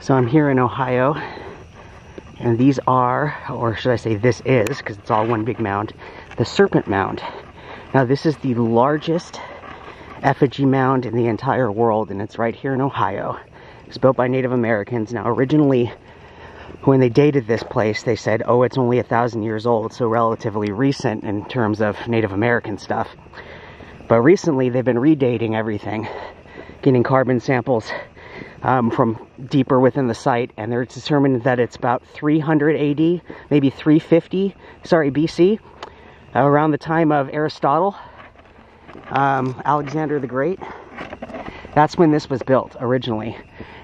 So I'm here in Ohio, and these are, or should I say this is, because it's all one big mound, the Serpent Mound. Now this is the largest effigy mound in the entire world, and it's right here in Ohio. It's built by Native Americans. Now originally, when they dated this place, they said, oh, it's only 1,000 years old, so relatively recent in terms of Native American stuff. But recently they've been redating everything, getting carbon samples from deeper within the site, and they're determined that it's about 300 AD, maybe 350, BC, around the time of Aristotle, Alexander the Great. That's when this was built originally.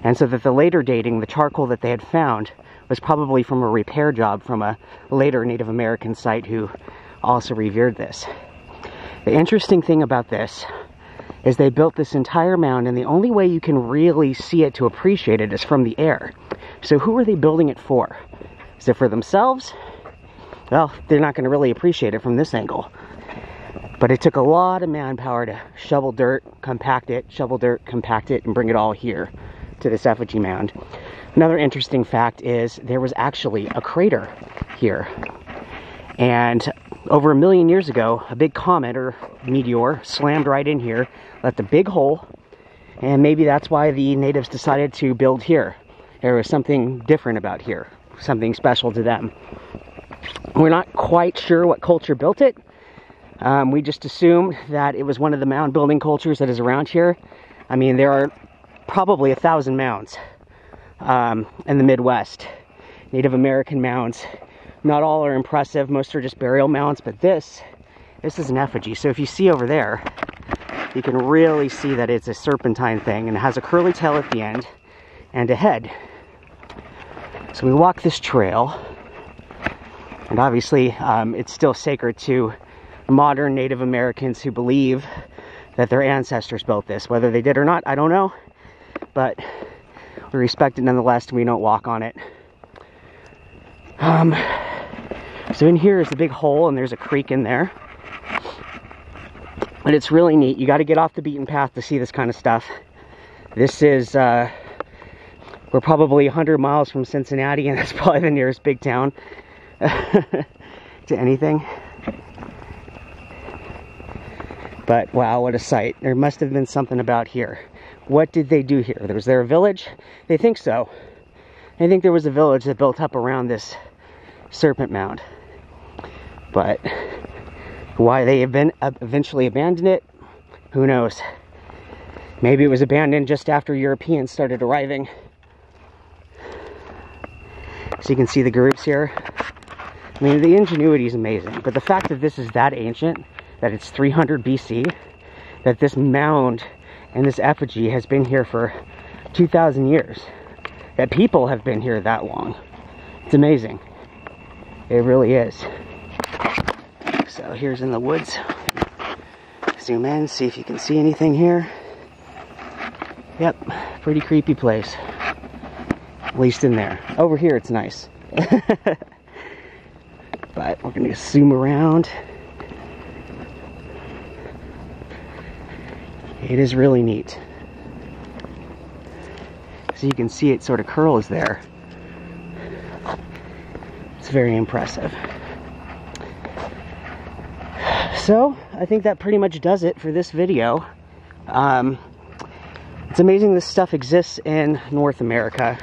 And so that the later dating, the charcoal that they had found, was probably from a repair job from a later Native American site who also revered this. The interesting thing about this is they built this entire mound, and the only way you can really see it to appreciate it is from the air. So who are they building it for? Is it for themselves? Well, they're not going to really appreciate it from this angle. But it took a lot of manpower to shovel dirt, compact it, shovel dirt, compact it, and bring it all here to this effigy mound. Another interesting fact is there was actually a crater here. And over 1 million years ago, a big comet or meteor slammed right in here, left a big hole, and maybe that's why the natives decided to build here. There was something different about here, something special to them. We're not quite sure what culture built it. We just assume that it was one of the mound building cultures that is around here. I mean, there are probably 1,000 mounds in the Midwest, Native American mounds. Not all are impressive, most are just burial mounds, but this is an effigy. So if you see over there, you can really see that it's a serpentine thing, and it has a curly tail at the end and a head. So we walk this trail, and obviously it's still sacred to modern Native Americans who believe that their ancestors built this. Whether they did or not, I don't know, but we respect it nonetheless, and we don't walk on it. So in here is a big hole, and there's a creek in there. But it's really neat. You got to get off the beaten path to see this kind of stuff. This is, we're probably 100 miles from Cincinnati, and that's probably the nearest big town to anything. But wow, what a sight. There must have been something about here. What did they do here? Was there a village? They think so. I think there was a village that built up around this Serpent Mound. But why they eventually abandoned it, who knows? Maybe it was abandoned just after Europeans started arriving. So you can see the grooves here. I mean, the ingenuity is amazing. But the fact that this is that ancient, that it's 300 BC, that this mound and this effigy has been here for 2,000 years, that people have been here that long. It's amazing. It really is. So here's in the woods. Zoom in, see if you can see anything here. Yep, pretty creepy place. At least in there. Over here it's nice. But we're gonna zoom around. It is really neat. So you can see it sort of curls there. It's very impressive. So I think that pretty much does it for this video. It's amazing this stuff exists in North America.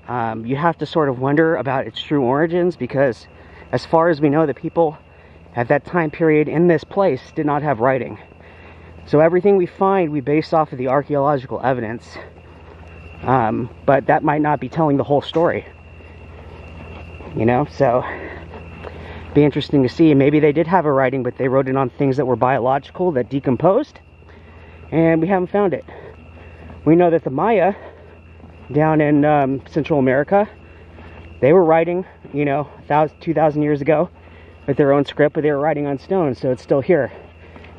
You have to sort of wonder about its true origins, because as far as we know, the people at that time period in this place did not have writing. So everything we find, we base off of the archaeological evidence. But that might not be telling the whole story. You know, so be interesting to see. Maybe they did have a writing, but they wrote it on things that were biological, that decomposed, and we haven't found it. We know that the Maya down in Central America, they were writing, you know, 2,000 years ago with their own script, but they were writing on stone, so it's still here.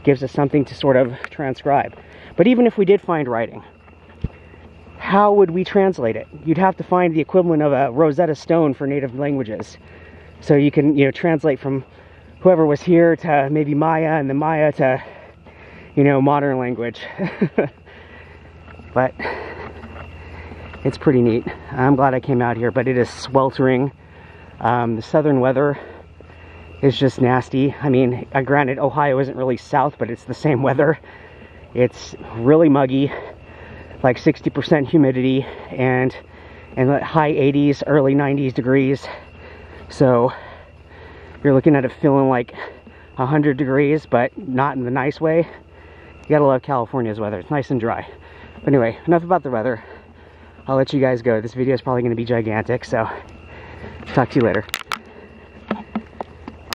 Gives us something to sort of transcribe. But even if we did find writing, how would we translate it? You'd have to find the equivalent of a Rosetta Stone for native languages. So you can, you know, translate from whoever was here to maybe Maya, and then Maya to, you know, modern language. But It's pretty neat. I'm glad I came out here, but it is sweltering. The southern weather is just nasty. I mean, granted, Ohio isn't really south, but it's the same weather. It's really muggy, like 60% humidity, and high 80s, early 90s degrees. So you're looking at it feeling like 100 degrees, but not in the nice way. You gotta love California's weather. It's nice and dry. But anyway, enough about the weather. I'll let you guys go. This video is probably gonna be gigantic, so talk to you later.